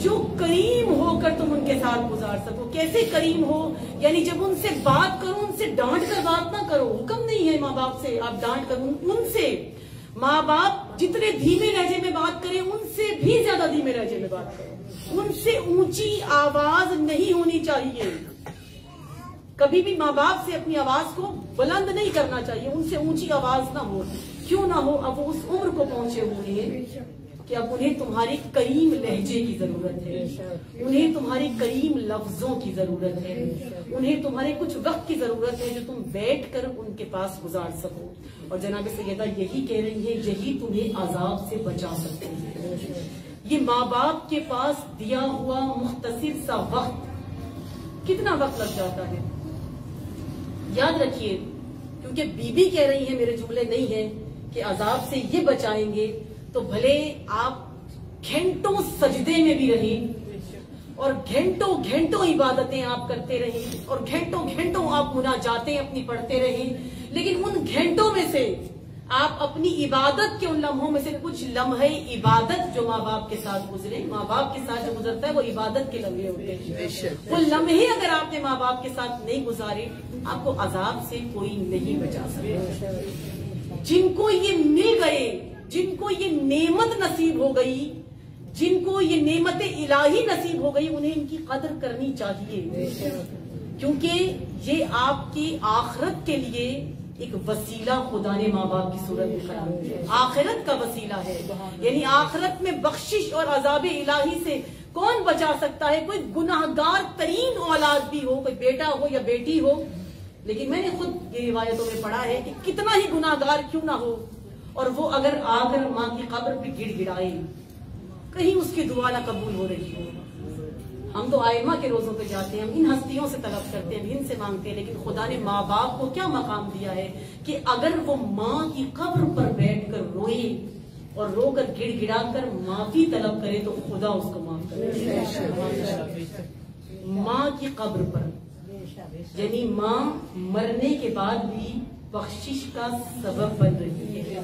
जो करीम होकर तुम उनके साथ गुजार सको। कैसे करीम हो? यानी जब उनसे बात करो, उनसे डांट कर बात ना करो। हुक्म नहीं है माँ बाप से आप डांट करो उनसे। माँ बाप जितने धीमे लहजे में बात करें, उनसे भी ज्यादा धीमे लहजे में बात करो। उनसे ऊंची आवाज नहीं होनी चाहिए। कभी भी माँ बाप से अपनी आवाज को बुलंद नहीं करना चाहिए, उनसे ऊंची आवाज ना हो। क्यों ना हो? अब वो उस उम्र को पहुंचे हुए हैं कि अब उन्हें तुम्हारे करीम लहजे की जरूरत है, उन्हें तुम्हारे करीम लफ्जों की जरूरत है, उन्हें तुम्हारे कुछ वक्त की जरूरत है जो तुम बैठ कर उनके पास गुजार सको। और जनाब सैयदा यही कह रही है, यही तुम्हें अजाब से बचा सकती है। ये माँ बाप के पास दिया हुआ मुख्तसिर सा वक्त, कितना वक्त लग जाता है? याद रखिए, क्योंकि बीबी कह रही है, मेरे जुमले नहीं है कि अजाब से ये बचाएंगे, तो भले आप घंटों सजदे में भी रहें और घंटों घंटों इबादतें आप करते रहें और घंटों घंटों आप मुनाजातें अपनी पढ़ते रहें, लेकिन उन घंटों में से आप अपनी इबादत के उन लम्हों में से कुछ लम्हे इबादत जो माँ बाप के साथ गुजरे, माँ बाप के साथ जो गुजरता है वो इबादत के लम्हे होते हैं, वो लम्हे अगर आपने माँ बाप के साथ नहीं गुजारे, आपको अजाब से कोई नहीं बचा सकता। जिनको ये मिल गए, जिनको ये नेमत नसीब हो गई, जिनको ये नेमत इलाही नसीब हो गई, उन्हें इनकी कदर करनी चाहिए, क्योंकि ये आपकी आखिरत के लिए एक वसीला खुदा ने माँ बाप की सूरत में करार दिया, आखिरत का वसीला है। यानी आखिरत में बख्शिश और अजाब इलाही से कौन बचा सकता है? कोई गुनाहगार तरीन औलाद भी हो, कोई बेटा हो या बेटी हो, लेकिन मैंने खुद ये रिवायतों में पढ़ा है कि कितना ही गुनाहगार क्यों ना हो, और वो अगर आकर माँ की कब्र पे गिड़गिड़ाए, कहीं उसकी दुआ ना कबूल हो रही हो। हम तो आइमा के रोजों पे जाते हैं, हम इन हस्तियों से तलब करते हैं, इनसे मांगते हैं, लेकिन खुदा ने माँ बाप को क्या मकाम दिया है कि अगर वो माँ की कब्र पर बैठकर रोए और रोकर गिड़गिड़ा कर माफी तलब करे तो खुदा उसको माफ करे। माँ की कब्र पर, यानी माँ मरने के बाद भी बख्शिश का सबब बन रही है।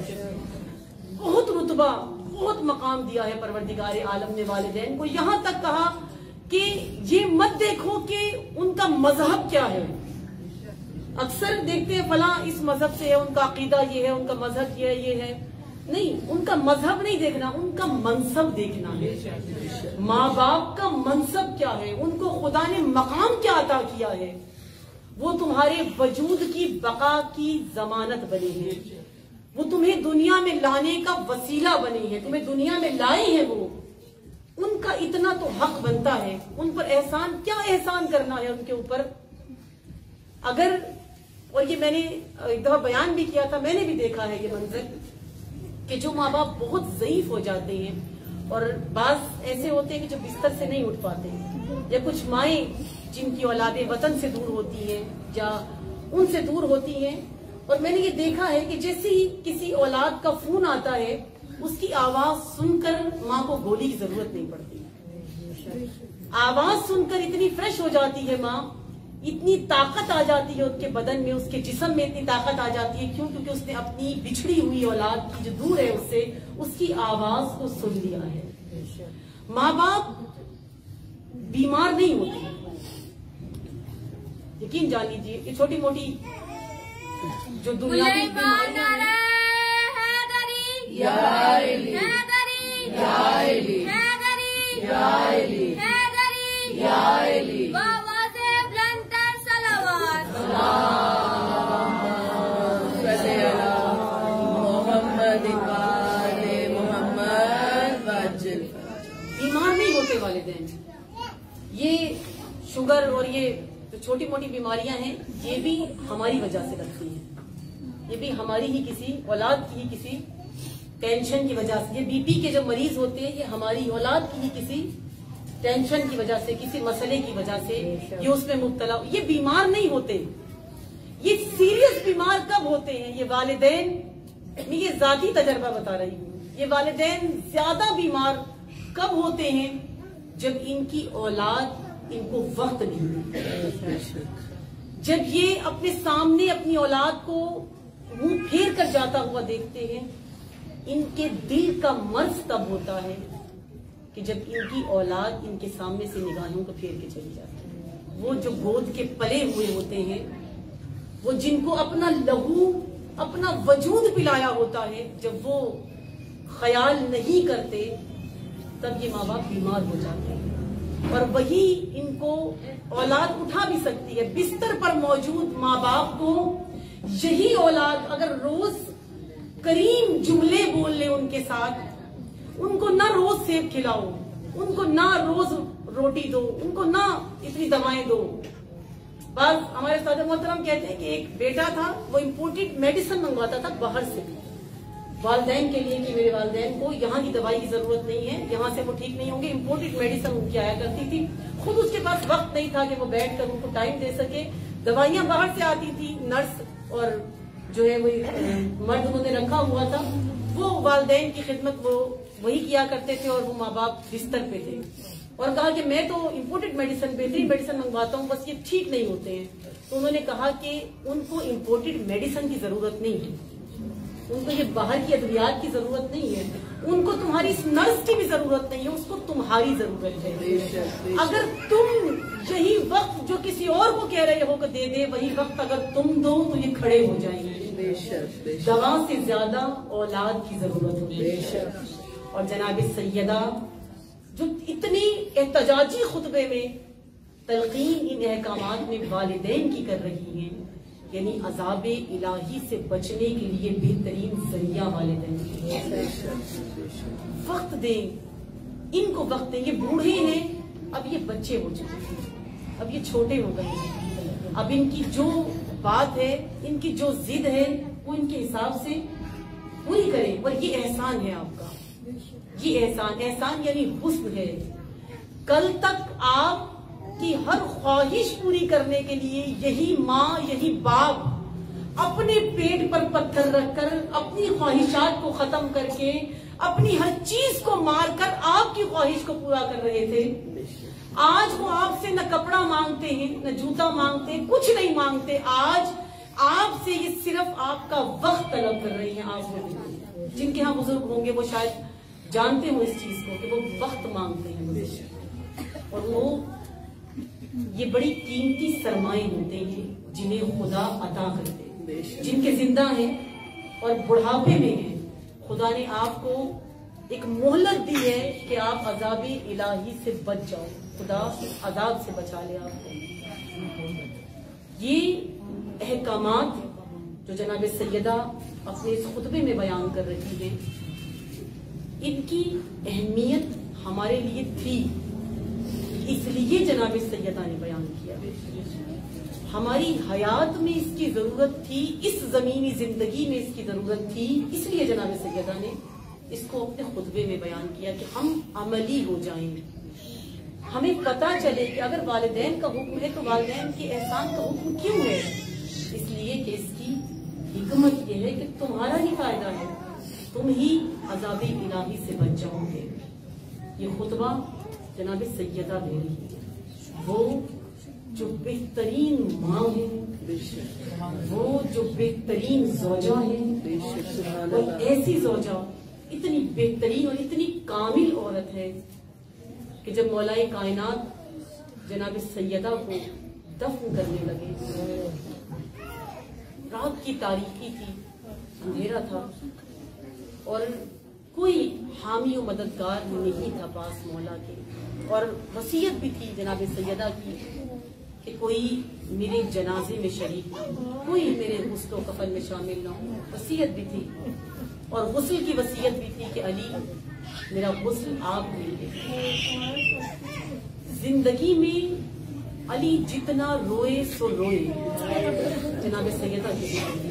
बहुत रुतबा, बहुत मकाम दिया है परवरदिगार आलम ने वालिदैन को। यहाँ तक कहा कि ये मत देखो कि उनका मजहब क्या है। अक्सर देखते हैं फला इस मजहब से है, उनका अकीदा ये है, उनका मजहब ये है। नहीं, उनका मजहब नहीं देखना, उनका मनसब देखना है। माँ बाप का मनसब क्या है, उनको खुदा ने मकाम क्या अता किया है, वो तुम्हारे वजूद की बका की जमानत बने हैं, वो तुम्हें दुनिया में लाने का वसीला बने हैं, तुम्हें दुनिया में लाए हैं वो। उनका इतना तो हक बनता है, उन पर एहसान, क्या एहसान करना है उनके ऊपर। अगर, और ये मैंने एक दफा बयान भी किया था, मैंने भी देखा है ये मंजर कि जो माँ बाप बहुत ज़ईफ हो जाते हैं और बाज ऐसे होते हैं कि जो बिस्तर से नहीं उठ पाते, या कुछ माएँ जिनकी औलादें वतन से दूर होती हैं या उनसे दूर होती हैं, और मैंने ये देखा है कि जैसे ही किसी औलाद का फोन आता है, उसकी आवाज सुनकर माँ को गोली की जरूरत नहीं पड़ती। आवाज सुनकर इतनी फ्रेश हो जाती है माँ, इतनी ताकत आ जाती है उसके बदन में, उसके जिस्म में इतनी ताकत आ जाती है। क्यों? क्योंकि उसने अपनी बिछड़ी हुई औलाद की, जो दूर है उससे, उसकी आवाज को सुन लिया है। माँ बाप बीमार नहीं होते, यकीन जान लीजिए। ये छोटी मोटी जो दुनियावी बीमारियां हैं, बीमार नहीं होते वालिदैन। ये शुगर और ये जो छोटी मोटी बीमारियां हैं, ये भी हमारी वजह से लगती हैं, ये भी हमारी ही किसी औलाद की ही किसी टेंशन की वजह से। ये बीपी के जो मरीज होते हैं, ये हमारी औलाद की ही किसी टेंशन की वजह से, किसी मसले की वजह से ये उसमें मुब्तला। ये बीमार नहीं होते। ये सीरियस बीमार कब होते हैं? ये वालिदैन, मैं ये जाती तजर्बा बता रही हूँ, ये वालिदैन ज्यादा बीमार कब होते हैं? जब इनकी औलाद इनको वक्त नहीं देती, जब ये अपने सामने अपनी औलाद को मुंह फेर कर जाता हुआ देखते हैं। इनके दिल का मर्ज तब होता है कि जब इनकी औलाद इनके सामने से निगाहों को फेर के चली जाती है। वो जो गोद के पले हुए होते हैं, वो जिनको अपना लहू, अपना वजूद पिलाया होता है, जब वो ख्याल नहीं करते, तब ये माँ बाप बीमार हो जाते हैं। और वही इनको औलाद उठा भी सकती है। बिस्तर पर मौजूद माँ बाप को यही औलाद अगर रोज करीम जुमले बोल ले उनके साथ, उनको ना रोज सेब खिलाओ, उनको ना रोज रोटी दो, उनको ना इतनी दवाएं दो। बस हमारे साथ मोहतरम कहते हैं कि एक बेटा था, वो इम्पोर्टेड मेडिसिन मंगवाता था बाहर से वालिदैन के लिए, कि मेरे वालिदैन को यहाँ की दवाई की जरूरत नहीं है, यहाँ से वो ठीक नहीं होंगे। इम्पोर्टेड मेडिसिन उनकी आया करती थी। खुद उसके पास वक्त नहीं था कि वो बैठकर उनको टाइम दे सके, दवाइयां बाहर से आती थी, नर्स और जो है वही मर्द उन्होंने रखा हुआ था, वो वालिदैन की खिदमत वो वही किया करते थे और वो माँ बाप बिस्तर पे थे और कहा कि मैं तो इम्पोर्टेड मेडिसिन, बेहतरीन मेडिसिन मंगवाता हूँ, बस ये ठीक नहीं होते हैं। तो उन्होंने कहा कि उनको इम्पोर्टेड मेडिसिन की जरूरत नहीं है, उनको ये बाहर की अद्वियात की जरूरत नहीं है, उनको तुम्हारी इस नर्स की भी जरूरत नहीं है, उसको तुम्हारी जरूरत है। अगर तुम यही वक्त जो किसी और को कह रहे हो कि दे दे, वही वक्त अगर तुम दो तो ये खड़े हो जाएंगे। दवा से ज्यादा औलाद की जरूरत होती है। और जनाब सैयदा जो इतनी एहतजाजी खुतबे में तलकीन इन अहकामात में वालिदैन की कर रही हैं, यानी अजाब इलाही से बचने के लिए बेहतरीन जरिया वालिदैन की। वक्त दें, इनको वक्त दें। ये बूढ़े हैं, अब ये बच्चे हो चुके हैं, अब ये छोटे हो गए हैं, अब इनकी जो बात है, इनकी जो जिद है, वो इनके हिसाब से पूरी करें। और ये एहसान है आपका, ये एहसान यानी हुस्न है। कल तक आप की हर ख्वाहिश पूरी करने के लिए यही माँ, यही बाप अपने पेट पर पत्थर रखकर अपनी ख्वाहिशात को खत्म करके अपनी हर चीज को मारकर आपकी ख्वाहिश को पूरा कर रहे थे। आज वो आपसे न कपड़ा मांगते हैं, न जूता मांगते हैं, कुछ नहीं मांगते। आज आपसे ये सिर्फ आपका वक्त तलब कर रही हैं। आप जिनके यहाँ बुजुर्ग होंगे वो शायद जानते हो इस चीज को कि वो वक्त मांगते हैं। और वो ये बड़ी कीमती सरमाए होते हैं जिन्हें खुदा अता करते हैं, जिनके जिंदा हैं और बुढ़ापे में हैं। खुदा ने आपको एक मोहलत दी है कि आप अजाब इलाही से बच जाओ, खुदा अजाब से बचा ले आपको। ये अहकामात जो जनाब सैयदा अपने इस खुतबे में बयान कर रही है, इनकी अहमियत हमारे लिए थी, इसलिए जनाब सैयदा ने बयान किया। हमारी हयात में इसकी जरूरत थी, इस जमीनी जिंदगी में इसकी जरूरत थी, इसलिए जनाब सैयदा ने इसको अपने खुतबे में बयान किया कि हम अमली हो जाएं। हमें पता चले कि अगर वालिदैन का हुक्म है तो वालिदैन के एहसान का हुक्म क्यों है। इसलिए कि इसकी हिकमत यह है कि तुम्हारा ही फायदा है, तुम ही अजाब इलाही से बच जाओगे। ये खुतबा जनाब सैयदा दे रही है, वो जो बेहतरीन माँ है, वो जो बेहतरीन ज़ौजा है, वो ऐसी ज़ौजा इतनी बेहतरीन और इतनी कामिल औरत है कि जब मौलाए कायनात जनाब सैयदा को दफन करने लगे, रात की तारीकी थी, अंधेरा था और कोई हामी और मददगार नहीं था पास मौला के। और वसीयत भी थी जनाब सैयदा की कि कोई मेरे जनाजे में शरीक ना हो, कोई मेरे गुस्ल व कफन में शामिल ना हो, वसीयत भी थी। और गुस्ल की वसीयत भी थी कि अली मेरा गुस्ल आप लेंगे। जिंदगी में अली जितना रोए सो रोए जनाब सैयदा की जिंदगी।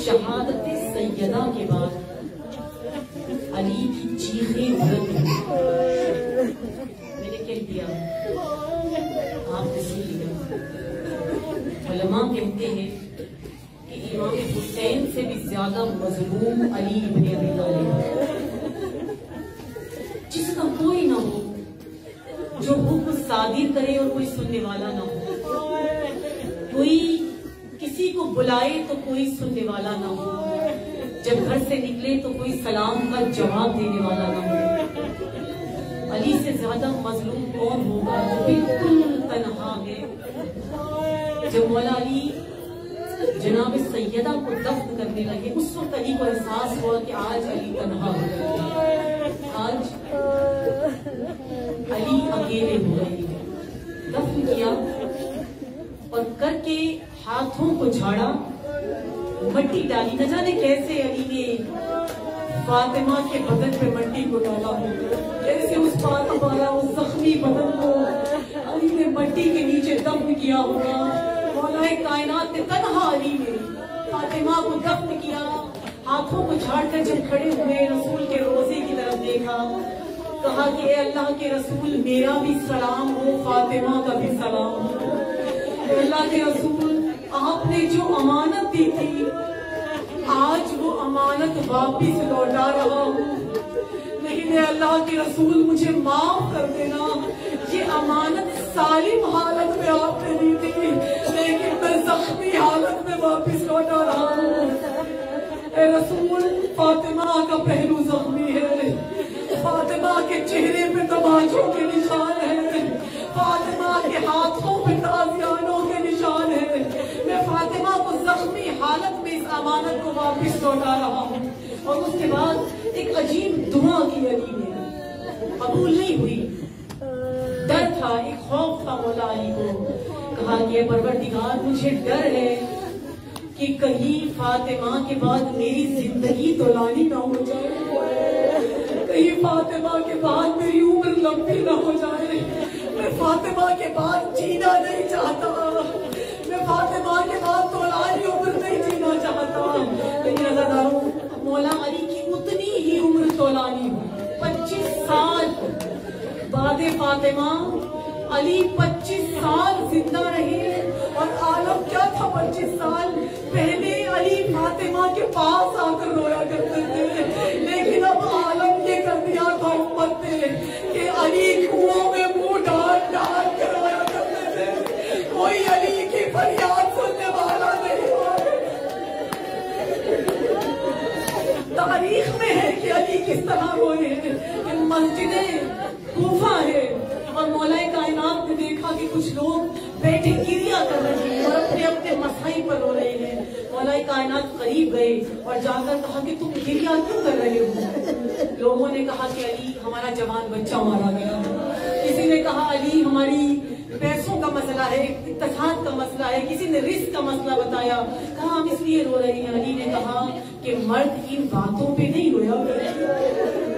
शहादत सैयदा के बाद अली की चीखें मैंने कह दिया, आपने सुन लिया। उलमा कहते हैं कि इमाम हुसैन से भी ज्यादा मजलूम अली इब्न अबी तालिब, जिसका कोई ना हो, जो हुक्म सादिर करे और कोई सुनने वाला ना हो, कोई किसी को बुलाए तो कोई सुनने वाला ना हो, जब घर से निकले तो कोई सलाम का जवाब देने वाला ना हो। अली से ज्यादा मजलूम कौन होगा जो बिल्कुल तन्हा है। जब मौला अली जनाब सैयदा को दफन करने लगे, उस वक्त अली को एहसास हुआ कि आज अली तन्हा हो गए, आज अली अकेले हो गए। दफन किया और करके हाथों को झाड़ा, मट्टी डाली। न जाने कैसे अली ने फातिमा के बदन पे मट्टी को डाला हो, कैसे उस फातिमा वाला उस जख्मी बदन को अली ने मट्टी के नीचे दफन किया होगा। मौलाए कायनात ने तन्हा अली ने फातिमा को दफन किया, हाथों को झाड़कर जब खड़े हुए रसूल के रोजे की तरफ देखा, कहा कि ए अल्लाह के रसूल, मेरा भी सलाम हो, फातिमा का भी सलाम हो। अल्लाह के रसूल, आपने जो अमानत दी थी, आज वो अमानत वापिस लौटा रहा हूँ। लेकिन अल्लाह के रसूल, मुझे माफ कर देना, ये अमानत सालिम हालत में आपने दी थी, लेकिन मैं जख्मी हालत में वापिस लौटा रहा हूँ। ए रसूल, फातिमा का पहलू जख्मी है, फातिमा के चेहरे पे तमाचों के निशान है, फातिमा के हाथों पे ताजियानों के निशान है। मैं फातिमा को जख्मी हालत में इस अमानत को वापिस लौटा रहा हूँ। और उसके बाद एक अजीब दुआ की अली ने, कबूल नहीं हुई। डर था, एक खौफ था मौला अली को। कहा कि परवरदिगार, मुझे डर है कि कहीं फातिमा के बाद मेरी जिंदगी तौलानी ना हो जाए, कहीं फातिमा के बाद मेरी उम्र लंबी ना हो जाए। मैं फातिमा के बाद जीना नहीं चाहता, मैं फातिमा के बाद तौलानी उम्र नहीं जीना चाहता। लेकिन अज़ादारों, मौला अली की उतनी ही उम्र तौलानी हुई, 25 साल बाद फातिमा अली 25 साल जिंदा रहे। और आलम क्या था 25 साल पहले? अली फातिमा के पास आकर रोया करते थे, लेकिन अब आलम ये कर दिया था उम्मत ने कि अली कुओं में मुंह डाल डाल कर रोया करते थे, कोई अली की फरियाद सुनने वाला नहीं। तारीख में है कि अली किस तरह रोए हैं। कि मस्जिदे कूफा है और मौलाए कायनात ने देखा कि कुछ लोग बैठे गिरिया कर रहे हैं और अपने अपने मसाई पर रो रहे हैं। मौलाए कायनात करीब गए और जाकर कहा कि तुम गिरिया क्यों कर रहे हो? लोगों ने कहा कि अली, हमारा जवान बच्चा मारा गया। किसी ने कहा अली, हमारी पैसों का मसला है, इत्तेफाक का मसला है। किसी ने रिस्क का मसला बताया, कहा हम इसलिए रो रहे हैं। अली ने कहा कि मर्द इन बातों पे नहीं रोया करते,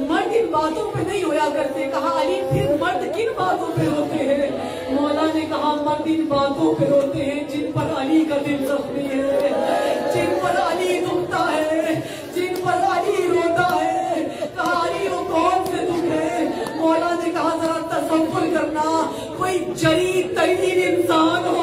मर्द इन बातों पे नहीं रोया करते। कहा अली, फिर मर्द किन बातों पे रोते हैं? मौला ने कहा मर्द इन बातों पे रोते हैं जिन पर अली का दिल जख्मी है, जिन पर अली दुखता है, जिन पर अली रोता है। कहा अली, वो कौन से दुख है? मौला ने कहा जरा तसव्वुर करना, कोई जरी तरीन इंसान हो